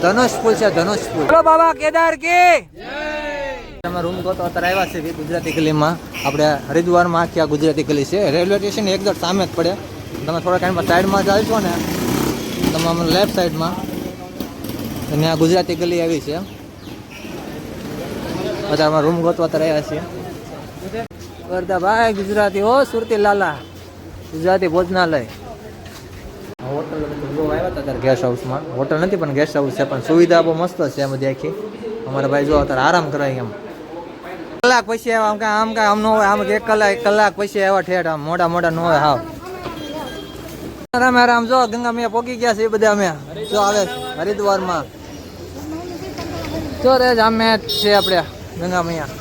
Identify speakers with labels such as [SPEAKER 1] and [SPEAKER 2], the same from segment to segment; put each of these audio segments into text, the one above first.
[SPEAKER 1] ધનુષપુર છે, ધનુષપુર. બોલો બાબા કેદાર કી તમે રૂમ ગોતો અત્યારે આવ્યા છે ગુજરાતી ગલીમાં. આપણે હરિદ્વારમાં આખી આ ગુજરાતી ગલી છે. રેલવે સ્ટેશન એકદમ સામે જ પડે. તમે થોડા ટાઈમમાં સાઈડમાં ચાલશો ને, તમે લેફ્ટ સાઈડમાં અને આ ગુજરાતી ગલી આવી છે. અત્યારે રૂમ ગોતવા અત્યારે આવ્યા છીએ. ભાઈ ગુજરાતી હો, સુરતી લાલા, ગુજરાતી ભોજનાલય. હોટલ આવ્યા હતા અત્યારે ગેસ્ટ હાઉસમાં. હોટલ નથી પણ ગેસ્ટ હાઉસ છે, પણ સુવિધા બહુ મસ્ત છે એમ બધી આખી. અમારા ભાઈ જો અત્યારે આરામ કરાય એમ. કલાક પછી આવ્યા આમ કાંઈ આમ ન હોય. આમ 1 કલાક પછી આવ્યા ઠેઠ. આમ મોડા ન હોય. હાવ આરામ જો ગંગા મૈયા પોગી ગયા છે એ બધા. અમે જો આવે હરિદ્વારમાં જો રે જામે છે આપણે ગંગા મૈયા.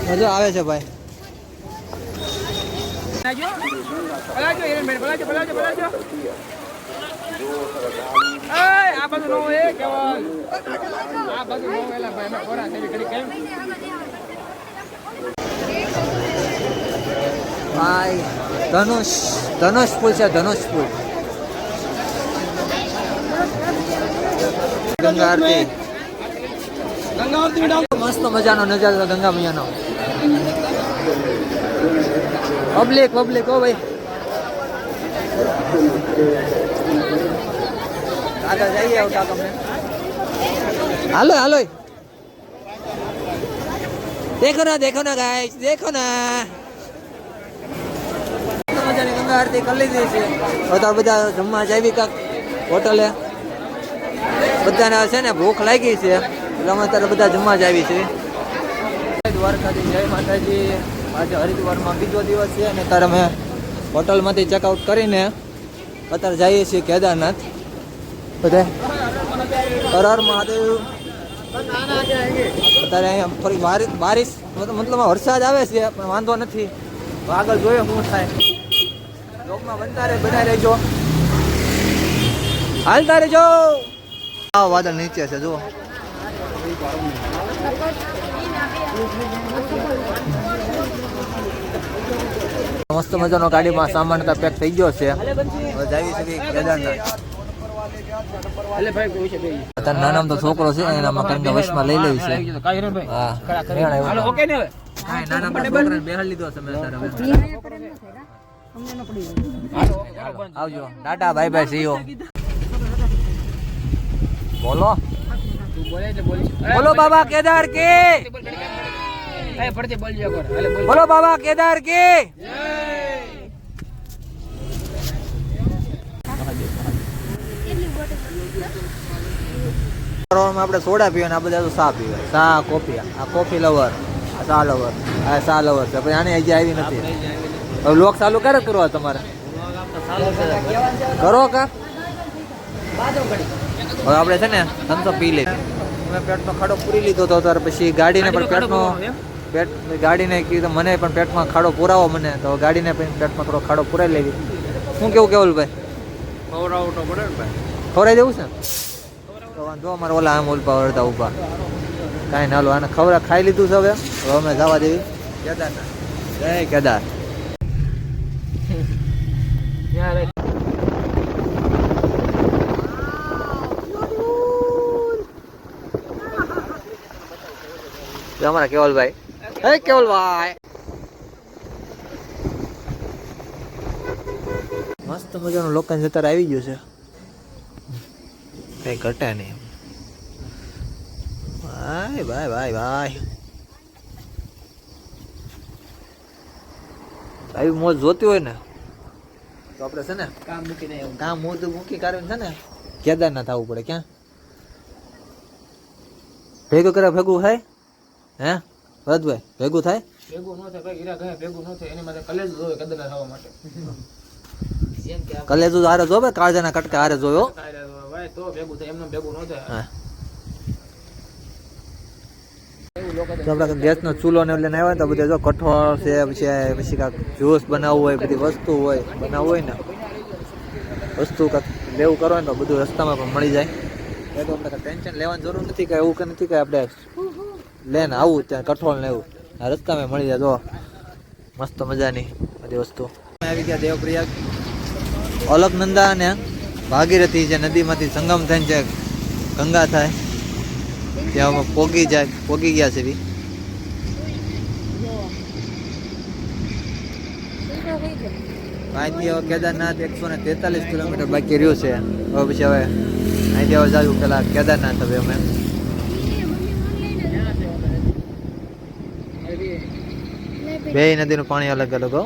[SPEAKER 1] મજા આવે છે ભાઈ. ભાઈ ધનુષપુર છે, ધનુષપુર. ગંગા આરતી મસ્ત મજાનો નજારો ગંગા મૈયાનો. પબ્લિક હો ભાઈ. આગળ જઈએ આવતા તમને. હાલો દેખો ના ગાઈસ, દેખો ના. મજાની ગંગા આરતી કરી લીધી છે. બધા જમવા જાવી કાક હોટલે. બધાને છે ને ભૂખ લાગી છે એટલે અમે અત્યારે બધા જમવા જ આવી છે. દ્વારકાથી જય માતાજી. આજે હરિદ્વારમાં બીજો દિવસ છે અને અત્યારે અમે હોટલમાંથી ચેકઆઉટ કરીને અત્યારે જઈએ છીએ કેદારનાથ. બધા હર મહાદેવ. અત્યારે અહીંયા થોડી બારિશ મતલબ વરસાદ આવે છે પણ વાંધો નથી. આગળ જોઈએ શું થાય. લોકમાં બનતા રહેજો, હાલતા રહેજો. વાદળ નીચે છે જુઓ. મસ્ત મજાનો ગાડીમાં સામાન પેક થઈ ગયો છે. કેદારનાથ નાનામાં તો છોકરો છે એનામાં કંઈ વશમાં લઈ લેવી છે. આવજો, Tata, bye bye, C you. બોલો બાબા કેદાર કી. બોલો બાબા કેદાર કી. આપણે સોડા પીવા, આ બધા તો ચા પીવે. ચા, કોફી. આ કોફી લવર, આ ચા લવર, આ ચા લવર છે. પછી આને હજી આવી નથી. હવે લોક ચાલુ ક્યારે કરવા તમારે કરો કા? હવે આપણે છે ને થમ્સઅપ પી લઈએ. મેં પેટનો ખાડો પૂરી લીધો હતો ત્યારે પછી ગાડીને પણ ગાડીને કીધું મને પણ પેટમાં ખાડો પુરાવો મને. તો ગાડીને પણ પેટમાં થોડો ખાડો પુરાઈ લેવી. શું કેવું ભાઈ? ખવડાવી દેવું છે તો વાંધો. અમારે ઓલા આમ ઓલપા વળતા ઉભા કાંઈ ના લો. આને ખાઈ લીધું છે. હવે અમે જવા દેવી કેદારનાથ. જય કેદાર. અમારા કેવલભાઈ. કેવલભાઈ મસ્ત મજાનું લોકોને જતા આવી ગયું છે. કઈ ઘટે નહીં. ભાઈ આવી મોજ જોતી હોય ને તો આપણે છે ને કામ મૂકી કાઢીને છે ને કેદારનાથ આવવું પડે. ક્યાં ભેગું થાય હે ભરતભાઈ? ભેગું થાય? ભેગું ન થાય ભાઈ. હીરા ગયા ભેગું ન થાય. એની માટે કલેજ જોવે કેદારનાથ આવવા માટે. કલેજુ હારે જોવે, કાળજાના કટકા હારે જોયો ભાઈ તો ભેગું થાય. એમને ભેગું ન થાય. આપડે ગેસનો ચૂલો ને લઈને આવ્યા તો બધા જો કઠોળ છે, પછી કાંક જ્યુસ બનાવવું હોય, બધી વસ્તુ હોય બનાવવું હોય ને વસ્તુ કાંક લેવું કરો ને તો બધું રસ્તામાં પણ મળી જાય. એટલે આપણે ટેન્શન લેવાની જરૂર નથી કે એવું કે નથી કે આપણે લઈને આવું ત્યાં કઠોળ ને એવું આ રસ્તામાં મળી જાય. જો મસ્ત મજાની બધી વસ્તુ. આવી ગયા દેવપ્રયાગ. અલકનંદા અને ભાગીરથી જે નદીમાંથી સંગમ થઈને જે ગંગા થાય ત્યાં અમે પોગી ગયા છે. અહીંથી હવે કેદારનાથ 143 કિલોમીટર બાકી રહ્યું છે. હવે પછી હવે અહીંથી હવે જાયું પેલા કેદારનાથ. હવે અમે બે નદીનું પાણી અલગ અલગ હો.